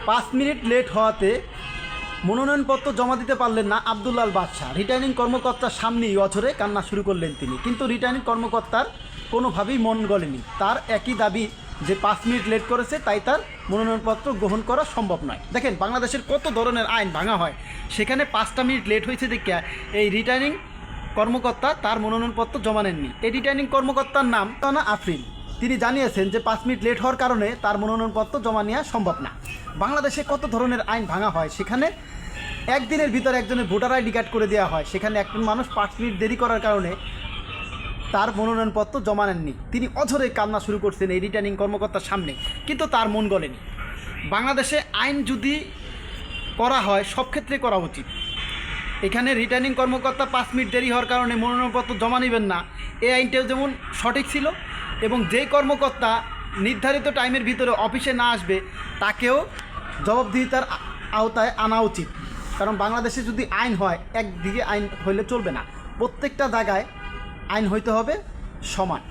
5 minute late হওয়াতে মনোনয়নপত্র জমা দিতে পারলেন না আব্দুল্লাল বাদশাহ। রিটার্নিং কর্মকর্তার সামনেই অঝরে কান্না শুরু করলেন তিনি, কিন্তু রিটার্নিং কর্মকর্তার কোনোভাবেই মন গলেনি। তার একই দাবি যে 5 মিনিট লেট করেছে, তাই তার মনোনয়নপত্র গ্রহণ করা সম্ভব নয়। দেখেন বাংলাদেশের কত ধরনের আইন ভাঙা হয়, সেখানে 5টা মিনিট লেট হয়েছে দেখে এই রিটার্নিং কর্মকর্তা তার মনোনয়নপত্র জমা নেননি। এই রিটার্নিং কর্মকর্তার নাম তানা আফরিন। তিনি জানিয়েছেন যে 5 মিনিট লেট হওয়ার কারণে তার মনোনয়নপত্র জমা নেওয়া সম্ভব না। বাংলাদেশে কত ধরনের আইন ভাঙা হয়, সেখানে একদিনের ভিতরে একজনের ভোটার আইডি কার্ড করে দেওয়া হয়, সেখানে একজন মানুষ 5 মিনিট দেরি করার কারণে তার মনোনয়নপত্র জমা নেননি। তিনি অঝরে কান্না শুরু করছেন এই রিটার্নিং কর্মকর্তার সামনে, কিন্তু তার মন গলেনি। বাংলাদেশে আইন যদি করা হয় সব ক্ষেত্রে করা উচিত। এখানে রিটার্নিং কর্মকর্তা 5 মিনিট দেরি হওয়ার কারণে মনোনয়নপত্র জমা নেবেন না, এই আইনটাও যেমন সঠিক ছিল, এবং যেই কর্মকর্তা নির্ধারিত টাইমের ভিতরে অফিসে না আসবে তাকেও জবাবদিহিতার আওতায় আনা উচিত। কারণ বাংলাদেশে যদি আইন হয়, একদিকে আইন হইলে চলবে না, প্রত্যেকটা জায়গায় আইন হইতে হবে সমান।